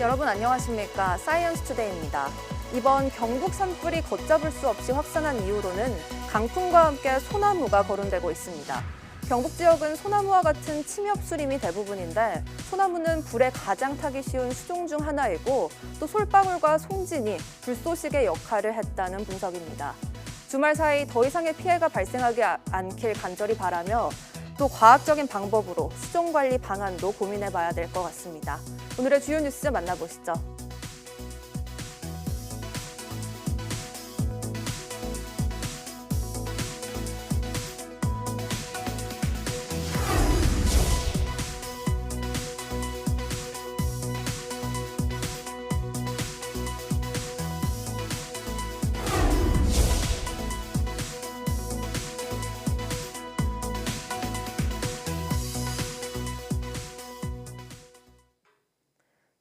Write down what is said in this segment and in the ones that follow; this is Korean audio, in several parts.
여러분 안녕하십니까? 사이언스 투데이입니다. 이번 경북 산불이 걷잡을 수 없이 확산한 이후로는 강풍과 함께 소나무가 거론되고 있습니다. 경북 지역은 소나무와 같은 침엽수림이 대부분인데 소나무는 불에 가장 타기 쉬운 수종 중 하나이고 또 솔방울과 송진이 불쏘시개 역할을 했다는 분석입니다. 주말 사이 더 이상의 피해가 발생하지 않길 간절히 바라며 또 과학적인 방법으로 수종 관리 방안도 고민해봐야 될 것 같습니다. 오늘의 주요 뉴스 만나보시죠.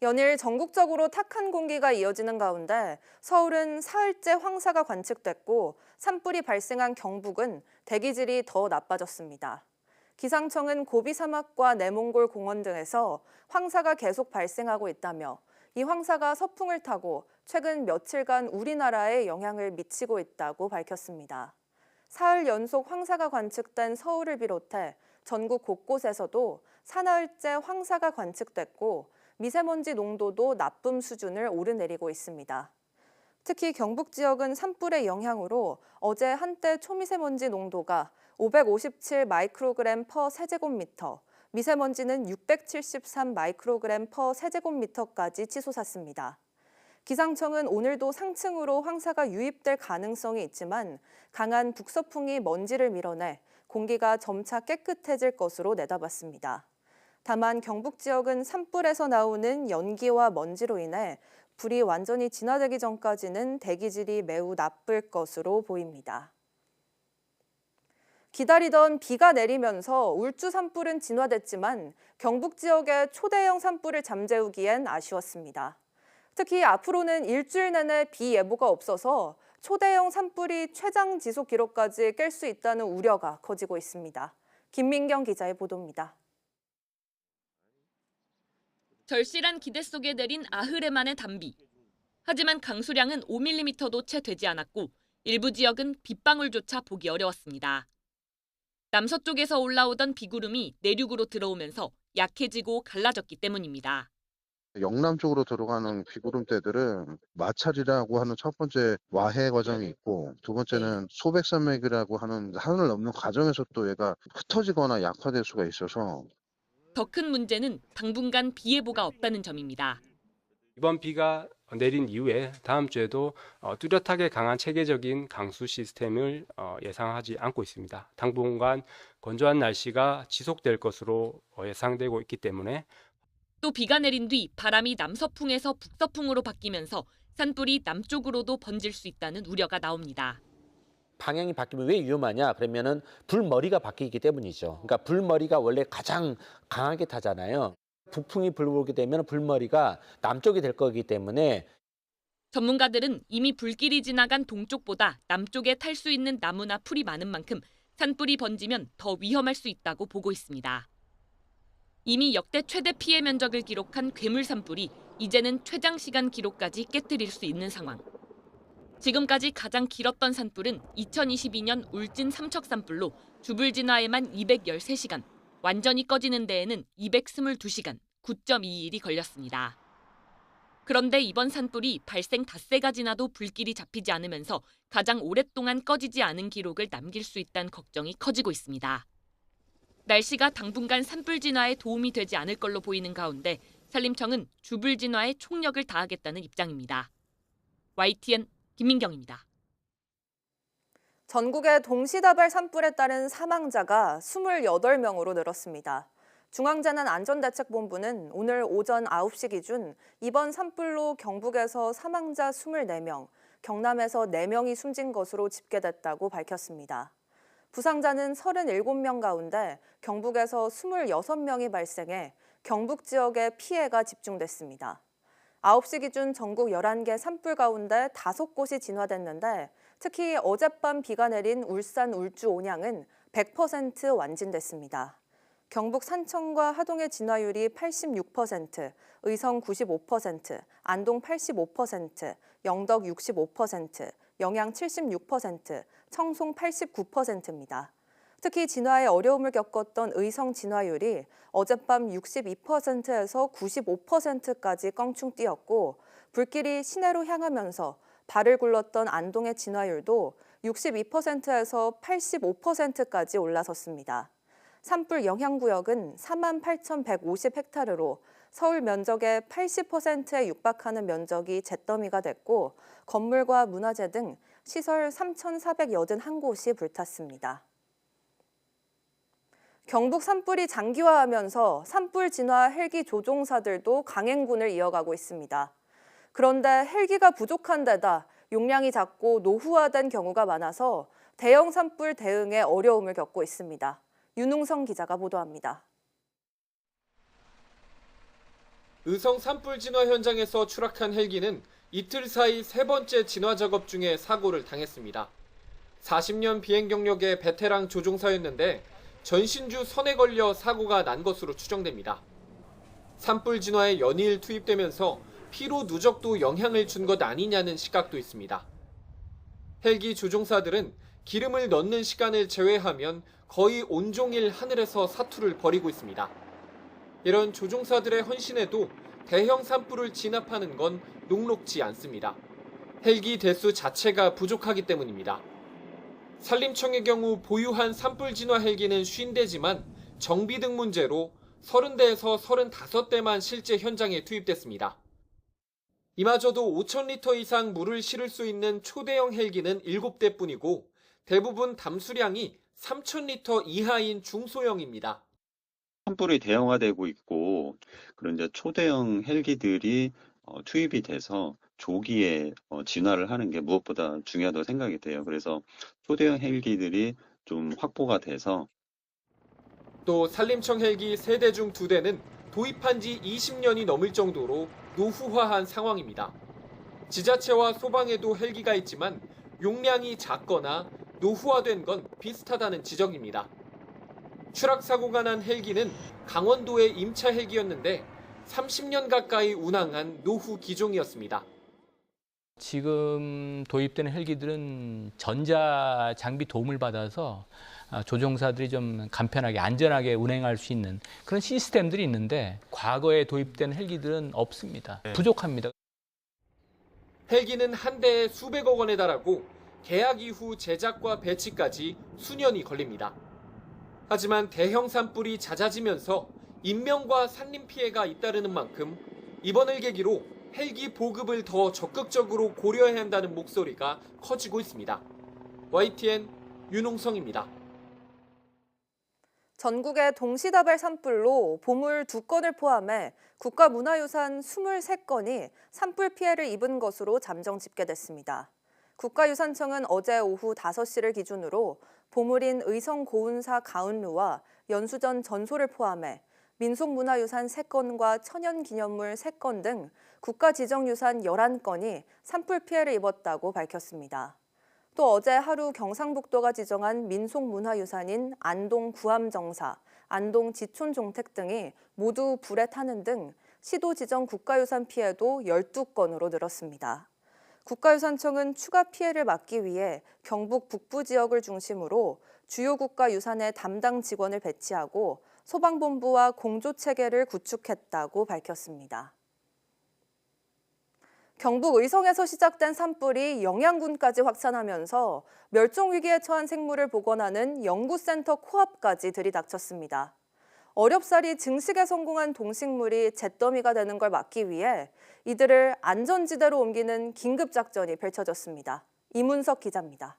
연일 전국적으로 탁한 공기가 이어지는 가운데 서울은 사흘째 황사가 관측됐고 산불이 발생한 경북은 대기질이 더 나빠졌습니다. 기상청은 고비 사막과 내몽골 공원 등에서 황사가 계속 발생하고 있다며 이 황사가 서풍을 타고 최근 며칠간 우리나라에 영향을 미치고 있다고 밝혔습니다. 사흘 연속 황사가 관측된 서울을 비롯해 전국 곳곳에서도 사나흘째 황사가 관측됐고 미세먼지 농도도 나쁨 수준을 오르내리고 있습니다. 특히 경북 지역은 산불의 영향으로 어제 한때 초미세먼지 농도가 557 마이크로그램 퍼 세제곱미터, 미세먼지는 673 마이크로그램 퍼 세제곱미터까지 치솟았습니다. 기상청은 오늘도 상층으로 황사가 유입될 가능성이 있지만 강한 북서풍이 먼지를 밀어내 공기가 점차 깨끗해질 것으로 내다봤습니다. 다만 경북 지역은 산불에서 나오는 연기와 먼지로 인해 불이 완전히 진화되기 전까지는 대기질이 매우 나쁠 것으로 보입니다. 기다리던 비가 내리면서 울주 산불은 진화됐지만 경북 지역의 초대형 산불을 잠재우기엔 아쉬웠습니다. 특히 앞으로는 일주일 내내 비 예보가 없어서 초대형 산불이 최장 지속 기록까지 깰 수 있다는 우려가 커지고 있습니다. 김민경 기자의 보도입니다. 절실한 기대 속에 내린 아흐레만의 단비. 하지만 강수량은 5mm도 채 되지 않았고 일부 지역은 빗방울조차 보기 어려웠습니다. 남서쪽에서 올라오던 비구름이 내륙으로 들어오면서 약해지고 갈라졌기 때문입니다. 영남 쪽으로 들어가는 비구름대들은 마찰이라고 하는 첫 번째 와해 과정이 있고 두 번째는 소백산맥이라고 하는 산을 넘는 과정에서 또 얘가 흩어지거나 약화될 수가 있어서 더 큰 문제는 당분간 비 예보가 없다는 점입니다. 이번 비가 내린 이후에 다음 주에도 뚜렷하게 강한 체계적인 강수 시스템을 예상하지 않고 있습니다. 당분간 건조한 날씨가 지속될 것으로 예상되고 있기 때문에 또 비가 내린 뒤 바람이 남서풍에서 북서풍으로 바뀌면서 산불이 남쪽으로도 번질 수 있다는 우려가 나옵니다. 방향이 바뀌면 왜 위험하냐? 그러면은 불머리가 바뀌기 때문이죠. 그러니까 불머리가 원래 가장 강하게 타잖아요. 북풍이 불어오게 되면 불머리가 남쪽이 될 거기 때문에 전문가들은 이미 불길이 지나간 동쪽보다 남쪽에 탈 수 있는 나무나 풀이 많은 만큼 산불이 번지면 더 위험할 수 있다고 보고 있습니다. 이미 역대 최대 피해 면적을 기록한 괴물 산불이 이제는 최장 시간 기록까지 깨뜨릴 수 있는 상황. 지금까지 가장 길었던 산불은 2022년 울진 삼척 산불로 주불 진화에만 213시간, 완전히 꺼지는 데에는 222시간, 9.2일이 걸렸습니다. 그런데 이번 산불이 발생 닷새가 지나도 불길이 잡히지 않으면서 가장 오랫동안 꺼지지 않은 기록을 남길 수 있다는 걱정이 커지고 있습니다. 날씨가 당분간 산불 진화에 도움이 되지 않을 걸로 보이는 가운데 산림청은 주불 진화에 총력을 다하겠다는 입장입니다. YTN 김민경입니다. 전국의 동시다발 산불에 따른 사망자가 28명으로 늘었습니다. 중앙재난안전대책본부는 오늘 오전 9시 기준 이번 산불로 경북에서 사망자 24명, 경남에서 4명이 숨진 것으로 집계됐다고 밝혔습니다. 부상자는 37명 가운데 경북에서 26명이 발생해 경북 지역에 피해가 집중됐습니다. 9시 기준 전국 11개 산불 가운데 5곳이 진화됐는데 특히 어젯밤 비가 내린 울산 울주 온양은 100% 완진됐습니다. 경북 산청과 하동의 진화율이 86%, 의성 95%, 안동 85%, 영덕 65%, 영양 76%, 청송 89%입니다. 특히 진화에 어려움을 겪었던 의성 진화율이 어젯밤 62%에서 95%까지 껑충 뛰었고 불길이 시내로 향하면서 발을 굴렀던 안동의 진화율도 62%에서 85%까지 올라섰습니다. 산불 영향구역은 48,150헥타르로 서울 면적의 80%에 육박하는 면적이 잿더미가 됐고 건물과 문화재 등 시설 3,481곳이 불탔습니다. 경북 산불이 장기화하면서 산불 진화 헬기 조종사들도 강행군을 이어가고 있습니다. 그런데 헬기가 부족한 데다 용량이 작고 노후화된 경우가 많아서 대형 산불 대응에 어려움을 겪고 있습니다. 윤웅성 기자가 보도합니다. 의성 산불 진화 현장에서 추락한 헬기는 이틀 사이 세 번째 진화 작업 중에 사고를 당했습니다. 40년 비행 경력의 베테랑 조종사였는데 전신주 선에 걸려 사고가 난 것으로 추정됩니다. 산불 진화에 연이을 투입되면서 피로 누적도 영향을 준 것 아니냐는 시각도 있습니다. 헬기 조종사들은 기름을 넣는 시간을 제외하면 거의 온종일 하늘에서 사투를 벌이고 있습니다. 이런 조종사들의 헌신에도 대형 산불을 진압하는 건 녹록지 않습니다. 헬기 대수 자체가 부족하기 때문입니다. 산림청의 경우 보유한 산불 진화 헬기는 50대지만 정비 등 문제로 30대에서 35대만 실제 현장에 투입됐습니다. 이마저도 5,000리터 이상 물을 실을 수 있는 초대형 헬기는 7대뿐이고 대부분 담수량이 3,000리터 이하인 중소형입니다. 산불이 대형화되고 있고 그런 이제 초대형 헬기들이 투입이 돼서 조기에 진화를 하는 게 무엇보다 중요하다고 생각이 돼요. 그래서 초대형 헬기들이 좀 확보가 돼서 또 산림청 헬기 3대 중 2대는 도입한 지 20년이 넘을 정도로 노후화한 상황입니다. 지자체와 소방에도 헬기가 있지만 용량이 작거나 노후화된 건 비슷하다는 지적입니다. 추락 사고가 난 헬기는 강원도의 임차 헬기였는데 30년 가까이 운항한 노후 기종이었습니다. 지금 도입되는 헬기들은 전자 장비 도움을 받아서 조종사들이 좀 간편하게 안전하게 운행할 수 있는 그런 시스템들이 있는데 과거에 도입된 헬기들은 없습니다. 부족합니다. 헬기는 한 대에 수백억 원에 달하고 계약 이후 제작과 배치까지 수년이 걸립니다. 하지만 대형 산불이 잦아지면서 인명과 산림 피해가 잇따르는 만큼 이번을 계기로 헬기 보급을 더 적극적으로 고려해야 한다는 목소리가 커지고 있습니다. YTN 윤홍성입니다. 전국의 동시다발 산불로 보물 2건을 포함해 국가문화유산 23건이 산불 피해를 입은 것으로 잠정 집계됐습니다. 국가유산청은 어제 오후 5시를 기준으로 보물인 의성 고운사 가운루와 연수전 전소를 포함해 민속문화유산 3건과 천연기념물 3건 등 국가지정유산 11건이 산불 피해를 입었다고 밝혔습니다. 또 어제 하루 경상북도가 지정한 민속문화유산인 안동 구암정사, 안동 지촌종택 등이 모두 불에 타는 등 시도 지정 국가유산 피해도 12건으로 늘었습니다. 국가유산청은 추가 피해를 막기 위해 경북 북부 지역을 중심으로 주요 국가유산의 담당 직원을 배치하고 소방본부와 공조체계를 구축했다고 밝혔습니다. 경북 의성에서 시작된 산불이 영양군까지 확산하면서 멸종위기에 처한 생물을 복원하는 연구센터 코앞까지 들이닥쳤습니다. 어렵사리 증식에 성공한 동식물이 잿더미가 되는 걸 막기 위해 이들을 안전지대로 옮기는 긴급작전이 펼쳐졌습니다. 이문석 기자입니다.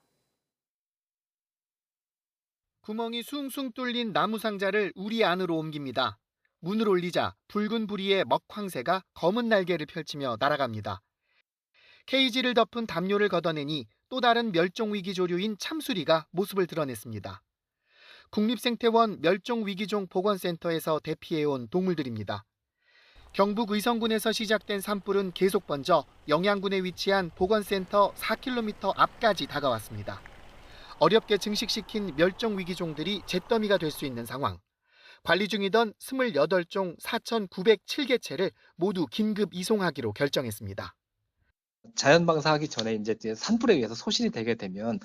구멍이 숭숭 뚫린 나무 상자를 우리 안으로 옮깁니다. 문을 올리자 붉은 부리의 먹황새가 검은 날개를 펼치며 날아갑니다. 케이지를 덮은 담요를 걷어내니 또 다른 멸종위기 조류인 참수리가 모습을 드러냈습니다. 국립생태원 멸종위기종 보건센터에서 대피해온 동물들입니다. 경북 의성군에서 시작된 산불은 계속 번져 영양군에 위치한 보건센터 4km 앞까지 다가왔습니다. 어렵게 증식시킨 멸종위기종들이 잿더미가 될 수 있는 상황. 관리 중이던 28종 4,907개체를 모두 긴급 이송하기로 결정했습니다. 자연 방사하기 전에 이제 산불에 의해서 소실이 되게 되면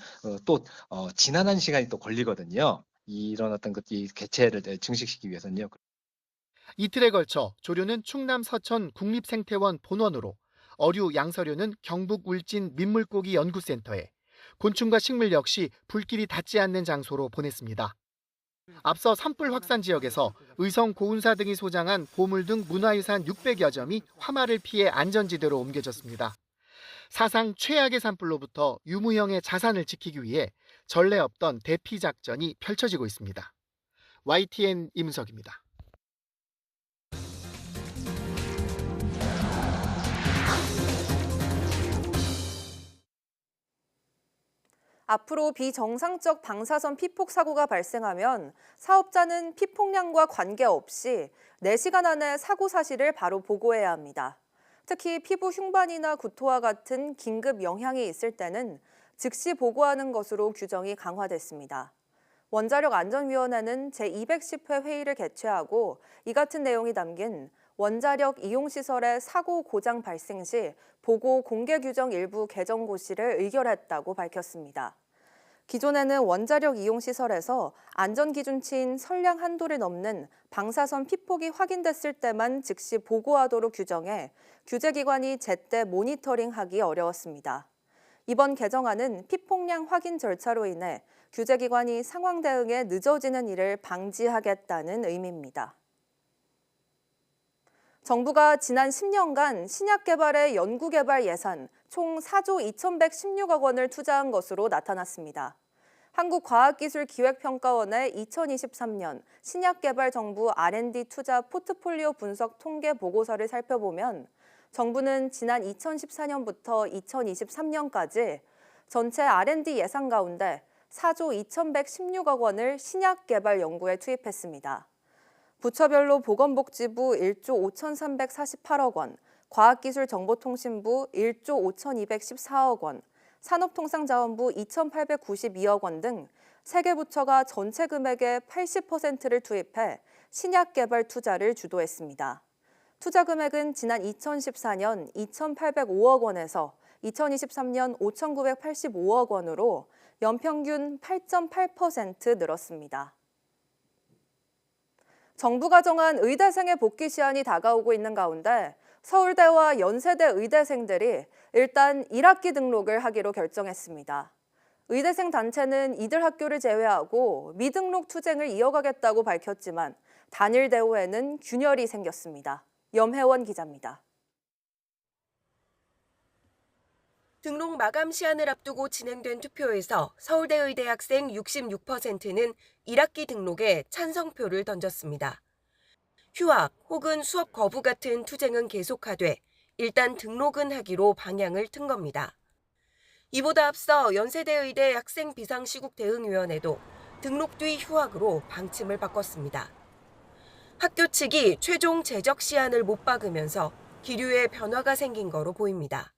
지난한 시간이 또 걸리거든요. 이런 어떤 이 개체를 증식시키기 위해서는요. 이틀에 걸쳐 조류는 충남 서천 국립생태원 본원으로, 어류, 양서류는 경북 울진 민물고기 연구센터에, 곤충과 식물 역시 불길이 닿지 않는 장소로 보냈습니다. 앞서 산불 확산 지역에서 의성 고운사 등이 소장한 보물 등 문화유산 600여 점이 화마를 피해 안전지대로 옮겨졌습니다. 사상 최악의 산불로부터 유무형의 자산을 지키기 위해 전례 없던 대피 작전이 펼쳐지고 있습니다. YTN 임은석입니다. 앞으로 비정상적 방사선 피폭 사고가 발생하면 사업자는 피폭량과 관계없이 4시간 안에 사고 사실을 바로 보고해야 합니다. 특히 피부 흉반이나 구토와 같은 긴급 영향이 있을 때는 즉시 보고하는 것으로 규정이 강화됐습니다. 원자력안전위원회는 제210회 회의를 개최하고 이 같은 내용이 담긴 원자력 이용시설의 사고 고장 발생 시 보고 공개 규정 일부 개정 고시를 의결했다고 밝혔습니다. 기존에는 원자력 이용시설에서 안전기준치인 선량 한도를 넘는 방사선 피폭이 확인됐을 때만 즉시 보고하도록 규정해 규제기관이 제때 모니터링하기 어려웠습니다. 이번 개정안은 피폭량 확인 절차로 인해 규제기관이 상황 대응에 늦어지는 일을 방지하겠다는 의미입니다. 정부가 지난 10년간 신약 개발에 연구개발 예산 총 4조 2,116억 원을 투자한 것으로 나타났습니다. 한국과학기술기획평가원의 2023년 신약개발 정부 R&D 투자 포트폴리오 분석 통계 보고서를 살펴보면 정부는 지난 2014년부터 2023년까지 전체 R&D 예산 가운데 4조 2,116억 원을 신약개발 연구에 투입했습니다. 부처별로 보건복지부 1조 5,348억 원, 과학기술정보통신부 1조 5,214억 원, 산업통상자원부 2,892억 원 등 3개 부처가 전체 금액의 80%를 투입해 신약개발 투자를 주도했습니다. 투자 금액은 지난 2014년 2,805억 원에서 2023년 5,985억 원으로 연평균 8.8% 늘었습니다. 정부가 정한 의대생의 복귀 시한이 다가오고 있는 가운데 서울대와 연세대 의대생들이 일단 1학기 등록을 하기로 결정했습니다. 의대생 단체는 이들 학교를 제외하고 미등록 투쟁을 이어가겠다고 밝혔지만 단일 대우에는 균열이 생겼습니다. 염혜원 기자입니다. 등록 마감 시한을 앞두고 진행된 투표에서 서울대 의대 학생 66%는 1학기 등록에 찬성표를 던졌습니다. 휴학 혹은 수업 거부 같은 투쟁은 계속하되 일단 등록은 하기로 방향을 튼 겁니다. 이보다 앞서 연세대 의대 학생 비상시국 대응위원회도 등록 뒤 휴학으로 방침을 바꿨습니다. 학교 측이 최종 제적 시한을 못 박으면서 기류에 변화가 생긴 거로 보입니다.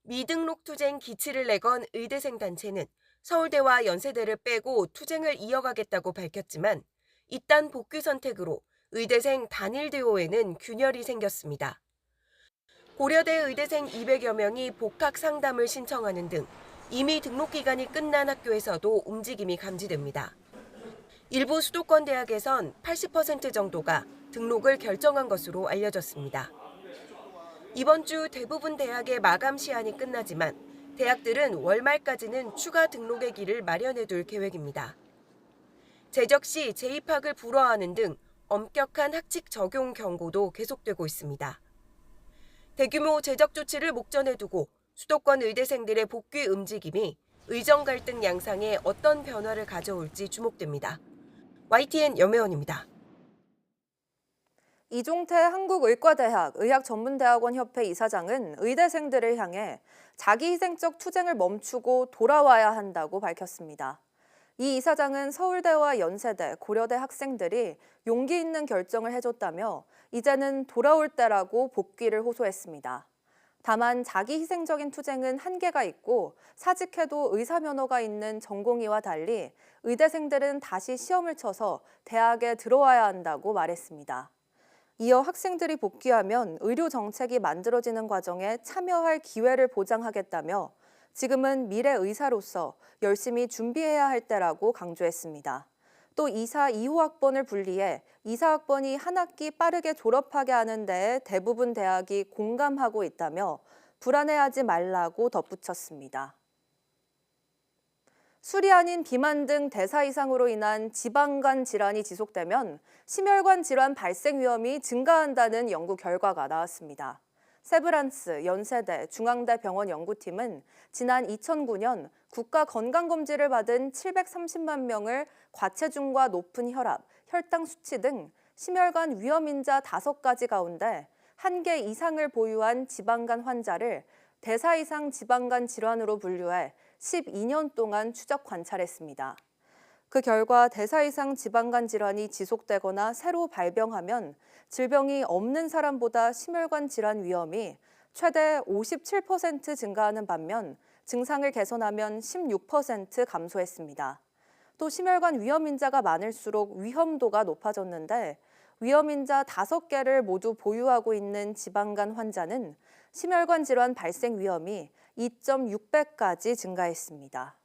미등록 투쟁 기치를 내건 의대생 단체는 서울대와 연세대를 빼고 투쟁을 이어가겠다고 밝혔지만 이딴 복귀 선택으로 의대생 단일 대우에는 균열이 생겼습니다. 고려대 의대생 200여 명이 복학 상담을 신청하는 등 이미 등록 기간이 끝난 학교에서도 움직임이 감지됩니다. 일부 수도권 대학에선 80% 정도가 등록을 결정한 것으로 알려졌습니다. 이번 주 대부분 대학의 마감 시한이 끝나지만 대학들은 월말까지는 추가 등록의 길을 마련해둘 계획입니다. 재적 시 재입학을 불허하는 등 엄격한 학칙 적용 경고도 계속되고 있습니다. 대규모 재적 조치를 목전에 두고 수도권 의대생들의 복귀 움직임이 의정 갈등 양상에 어떤 변화를 가져올지 주목됩니다. YTN 염혜원입니다. 이종태 한국의과대학 의학전문대학원협회 이사장은 의대생들을 향해 자기희생적 투쟁을 멈추고 돌아와야 한다고 밝혔습니다. 이 이사장은 서울대와 연세대, 고려대 학생들이 용기 있는 결정을 해줬다며 이제는 돌아올 때라고 복귀를 호소했습니다. 다만 자기 희생적인 투쟁은 한계가 있고 사직해도 의사 면허가 있는 전공의와 달리 의대생들은 다시 시험을 쳐서 대학에 들어와야 한다고 말했습니다. 이어 학생들이 복귀하면 의료 정책이 만들어지는 과정에 참여할 기회를 보장하겠다며 지금은 미래 의사로서 열심히 준비해야 할 때라고 강조했습니다. 또 이사 2호 학번을 분리해 이사 학번이 한 학기 빠르게 졸업하게 하는 데에 대부분 대학이 공감하고 있다며 불안해하지 말라고 덧붙였습니다. 술이 아닌 비만 등 대사 이상으로 인한 지방간 질환이 지속되면 심혈관 질환 발생 위험이 증가한다는 연구 결과가 나왔습니다. 세브란스, 연세대, 중앙대 병원 연구팀은 지난 2009년 국가 건강검진을 받은 730만 명을 과체중과 높은 혈압, 혈당 수치 등 심혈관 위험인자 5가지 가운데 1개 이상을 보유한 지방간 환자를 대사 이상 지방간 질환으로 분류해 12년 동안 추적 관찰했습니다. 그 결과 대사 이상 지방간 질환이 지속되거나 새로 발병하면 질병이 없는 사람보다 심혈관 질환 위험이 최대 57% 증가하는 반면 증상을 개선하면 16% 감소했습니다. 또 심혈관 위험인자가 많을수록 위험도가 높아졌는데 위험인자 5개를 모두 보유하고 있는 지방간 환자는 심혈관 질환 발생 위험이 2.6배까지 증가했습니다.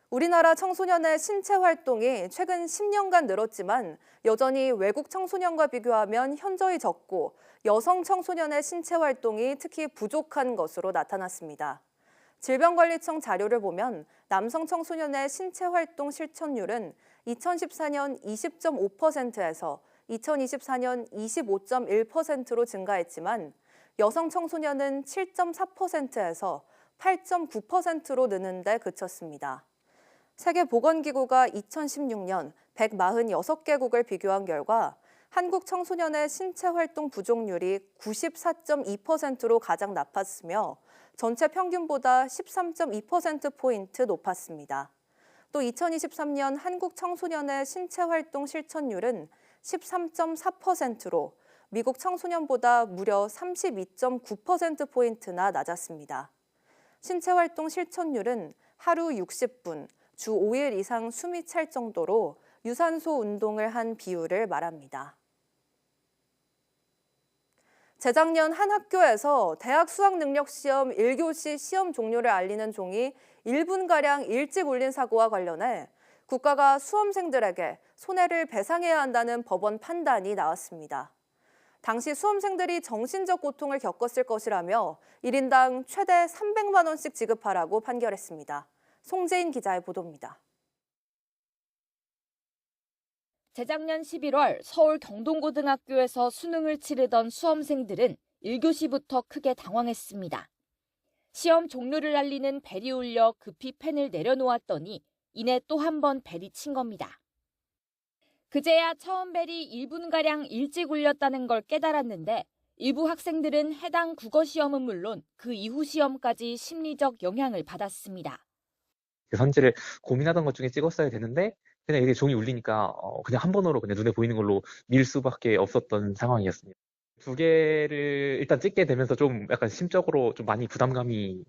우리나라 청소년의 신체 활동이 최근 10년간 늘었지만 여전히 외국 청소년과 비교하면 현저히 적고 여성 청소년의 신체 활동이 특히 부족한 것으로 나타났습니다. 질병관리청 자료를 보면 남성 청소년의 신체 활동 실천율은 2014년 20.5%에서 2024년 25.1%로 증가했지만 여성 청소년은 7.4%에서 8.9%로 느는데 그쳤습니다. 세계보건기구가 2016년 146개국을 비교한 결과 한국 청소년의 신체 활동 부족률이 94.2%로 가장 나빴으며 전체 평균보다 13.2%포인트 높았습니다. 또 2023년 한국 청소년의 신체 활동 실천율은 13.4%로 미국 청소년보다 무려 32.9%포인트나 낮았습니다. 신체 활동 실천율은 하루 60분, 주 5일 이상 숨이 찰 정도로 유산소 운동을 한 비율을 말합니다. 재작년 한 학교에서 대학 수학능력시험 1교시 시험 종료를 알리는 종이 1분가량 일찍 울린 사고와 관련해 국가가 수험생들에게 손해를 배상해야 한다는 법원 판단이 나왔습니다. 당시 수험생들이 정신적 고통을 겪었을 것이라며 1인당 최대 300만 원씩 지급하라고 판결했습니다. 송재인 기자의 보도입니다. 재작년 11월 서울 경동고등학교에서 수능을 치르던 수험생들은 1교시부터 크게 당황했습니다. 시험 종료를 알리는 벨이 울려 급히 펜을 내려놓았더니 이내 또 한 번 벨이 친 겁니다. 그제야 처음 벨이 1분가량 일찍 울렸다는 걸 깨달았는데 일부 학생들은 해당 국어시험은 물론 그 이후 시험까지 심리적 영향을 받았습니다. 선지를 고민하던 것 중에 찍었어야 되는데 그냥 이게 종이 울리니까 그냥 한 번으로 그냥 눈에 보이는 걸로 밀 수밖에 없었던 상황이었습니다. 2개를 일단 찍게 되면서 좀 약간 심적으로 좀 많이 부담감이.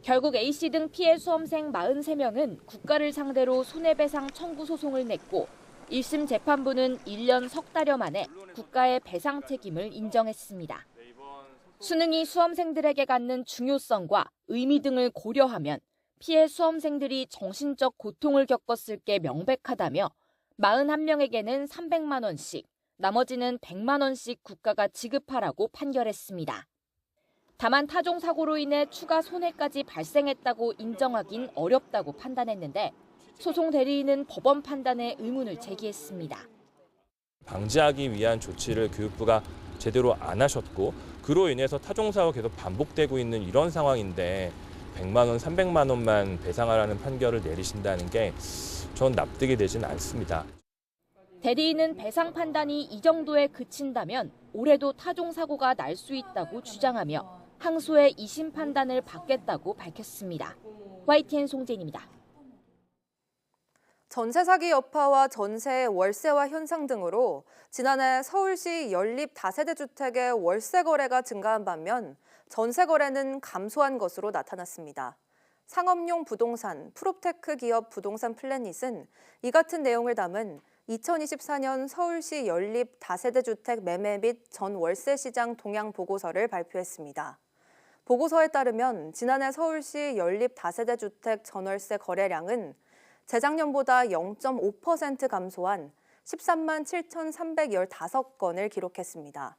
결국 A씨 등 피해 수험생 43명은 국가를 상대로 손해배상 청구 소송을 냈고 1심 재판부는 1년 석 달여 만에 국가의 배상 책임을 인정했습니다. 수능이 수험생들에게 갖는 중요성과 의미 등을 고려하면 피해 수험생들이 정신적 고통을 겪었을 게 명백하다며 41명에게는 300만 원씩, 나머지는 100만 원씩 국가가 지급하라고 판결했습니다. 다만 타종 사고로 인해 추가 손해까지 발생했다고 인정하긴 어렵다고 판단했는데 소송 대리인은 법원 판단에 의문을 제기했습니다. 방지하기 위한 조치를 교육부가 제대로 안 하셨고 그로 인해서 타종 사고가 계속 반복되고 있는 이런 상황인데 100만 원, 300만 원만 배상하라는 판결을 내리신다는 게 전 납득이 되진 않습니다. 대리인은 배상 판단이 이 정도에 그친다면 올해도 타종 사고가 날 수 있다고 주장하며 항소의 2심 판단을 받겠다고 밝혔습니다. YTN 송재인입니다. 전세 사기 여파와 전세의 월세화 현상 등으로 지난해 서울시 연립 다세대 주택의 월세 거래가 증가한 반면 전세 거래는 감소한 것으로 나타났습니다. 상업용 부동산 프롭테크 기업 부동산 플래닛은 이 같은 내용을 담은 2024년 서울시 연립 다세대 주택 매매 및 전월세 시장 동향 보고서를 발표했습니다. 보고서에 따르면 지난해 서울시 연립 다세대 주택 전월세 거래량은 재작년보다 0.5% 감소한 13만 7,315건을 기록했습니다.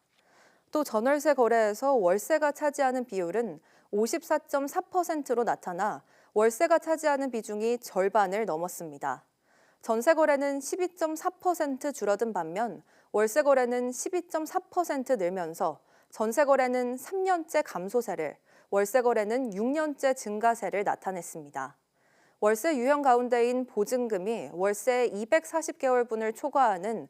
또 전월세 거래에서 월세가 차지하는 비율은 54.4%로 나타나 월세가 차지하는 비중이 절반을 넘었습니다. 전세 거래는 12.4% 줄어든 반면 월세 거래는 12.4% 늘면서 전세 거래는 3년째 감소세를, 월세 거래는 6년째 증가세를 나타냈습니다. 월세 유형 가운데인 보증금이 월세 240개월분을 초과하는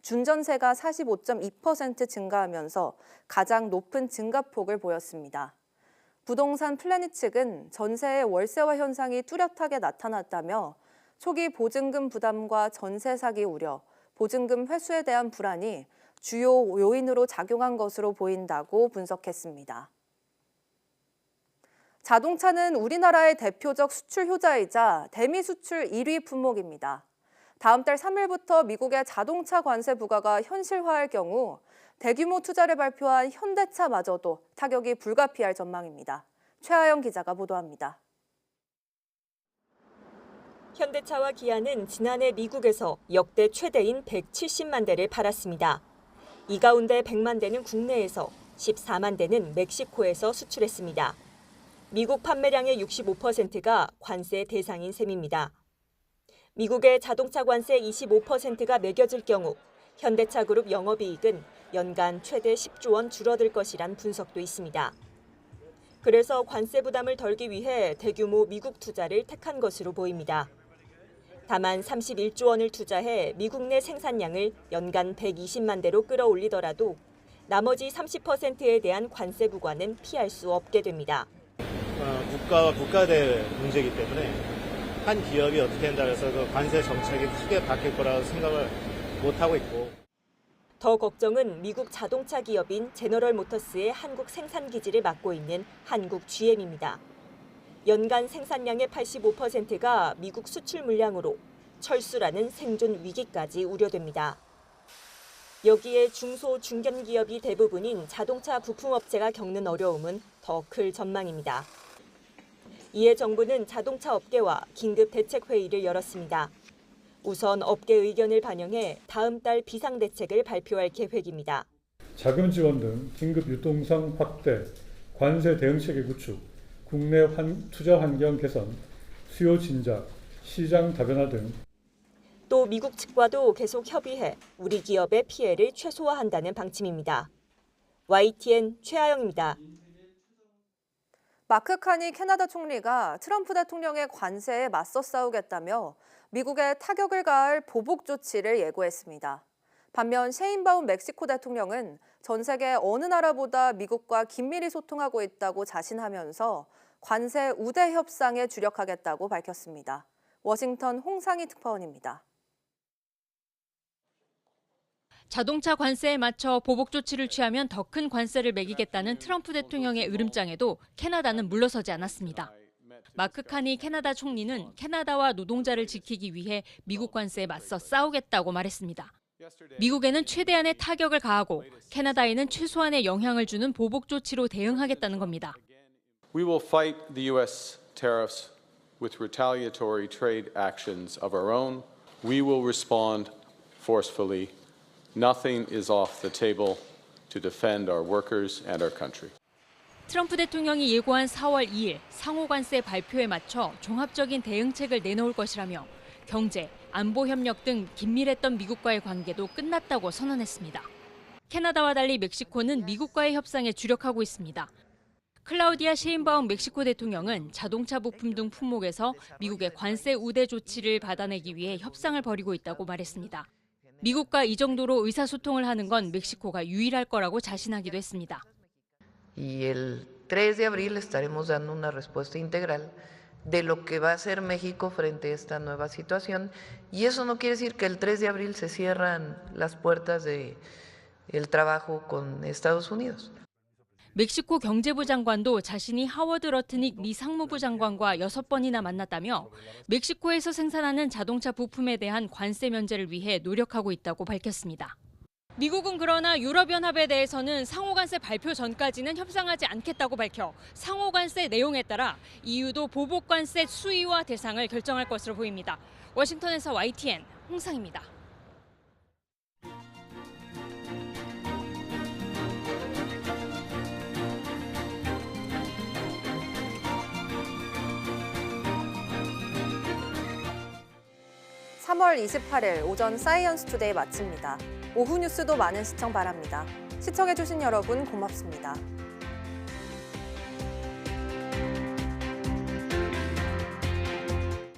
준전세가 45.2% 증가하면서 가장 높은 증가폭을 보였습니다. 부동산 플래닛 측은 전세의 월세화 현상이 뚜렷하게 나타났다며 초기 보증금 부담과 전세 사기 우려, 보증금 회수에 대한 불안이 주요 요인으로 작용한 것으로 보인다고 분석했습니다. 자동차는 우리나라의 대표적 수출 효자이자 대미 수출 1위 품목입니다. 다음 달 3일부터 미국의 자동차 관세 부과가 현실화할 경우 대규모 투자를 발표한 현대차마저도 타격이 불가피할 전망입니다. 최하영 기자가 보도합니다. 현대차와 기아는 지난해 미국에서 역대 최대인 170만 대를 팔았습니다. 이 가운데 100만 대는 국내에서, 14만 대는 멕시코에서 수출했습니다. 미국 판매량의 65%가 관세 대상인 셈입니다. 미국의 자동차 관세 25%가 매겨질 경우 현대차 그룹 영업이익은 연간 최대 10조 원 줄어들 것이란 분석도 있습니다. 그래서 관세 부담을 덜기 위해 대규모 미국 투자를 택한 것으로 보입니다. 다만 31조 원을 투자해 미국 내 생산량을 연간 120만 대로 끌어올리더라도 나머지 30%에 대한 관세 부과는 피할 수 없게 됩니다. 국가와 국가대 문제이기 때문에 한 기업이 어떻게 한다고 해서 그 관세 정책이 크게 바뀔 거라고 생각을 못하고 있고. 더 걱정은 미국 자동차 기업인 제너럴 모터스의 한국 생산 기지를 맡고 있는 한국 GM입니다. 연간 생산량의 85%가 미국 수출 물량으로 철수라는 생존 위기까지 우려됩니다. 여기에 중소 중견 기업이 대부분인 자동차 부품업체가 겪는 어려움은 더 클 전망입니다. 이에 정부는 자동차 업계와 긴급 대책 회의를 열었습니다. 우선 업계 의견을 반영해 다음 달 비상대책을 발표할 계획입니다. 자금 지원 등 긴급 유동성 확대, 관세 대응체계 구축, 국내 투자 환경 개선, 수요 진작, 시장 다변화 등. 또 미국 측과도 계속 협의해 우리 기업의 피해를 최소화한다는 방침입니다. YTN 최하영입니다. 마크 카니 캐나다 총리가 트럼프 대통령의 관세에 맞서 싸우겠다며 미국에 타격을 가할 보복 조치를 예고했습니다. 반면 셰인바움 멕시코 대통령은 전 세계 어느 나라보다 미국과 긴밀히 소통하고 있다고 자신하면서 관세 우대 협상에 주력하겠다고 밝혔습니다. 워싱턴 홍상희 특파원입니다. 자동차 관세에 맞춰 보복 조치를 취하면 더 큰 관세를 매기겠다는 트럼프 대통령의 으름장에도 캐나다는 물러서지 않았습니다. 마크 카니 캐나다 총리는 캐나다와 노동자를 지키기 위해 미국 관세에 맞서 싸우겠다고 말했습니다. 미국에는 최대한의 타격을 가하고 캐나다에는 최소한의 영향을 주는 보복 조치로 대응하겠다는 겁니다. We will fight the U.S. tariffs with retaliatory trade actions of our own. We will respond forcefully. Nothing is off the table to defend our workers and our country. 트럼프 대통령이 예고한 4월 2일 상호 관세 발표에 맞춰 종합적인 대응책을 내놓을 것이라며 경제, 안보 협력 등 긴밀했던 미국과의 관계도 끝났다고 선언했습니다. 캐나다와 달리 멕시코는 미국과의 협상에 주력하고 있습니다. 클라우디아 셰인바움 멕시코 대통령은 자동차 부품 등 품목에서 미국의 관세 우대 조치를 받아내기 위해 협상을 벌이고 있다고 말했습니다. 미국과 이 정도로 의사소통을 하는 건 멕시코가 유일할 거라고 자신하기도 했습니다. Y el 3 de abril estaremos dando una respuesta integral de lo que va a ser México frente a esta nueva situación. Y eso no quiere decir que el 3 de abril se cierran las puertas del trabajo con Estados Unidos. 멕시코 경제부 장관도 자신이 하워드 러트닉 미 상무부 장관과 6번이나 만났다며 멕시코에서 생산하는 자동차 부품에 대한 관세 면제를 위해 노력하고 있다고 밝혔습니다. 미국은 그러나 유럽연합에 대해서는 상호관세 발표 전까지는 협상하지 않겠다고 밝혀 상호관세 내용에 따라 EU도 보복관세 수위와 대상을 결정할 것으로 보입니다. 워싱턴에서 YTN 홍상입니다. (3월 28일) 오전 사이언스 투데이 마칩니다. 오후 뉴스도 많은 시청 바랍니다. 시청해주신 여러분 고맙습니다.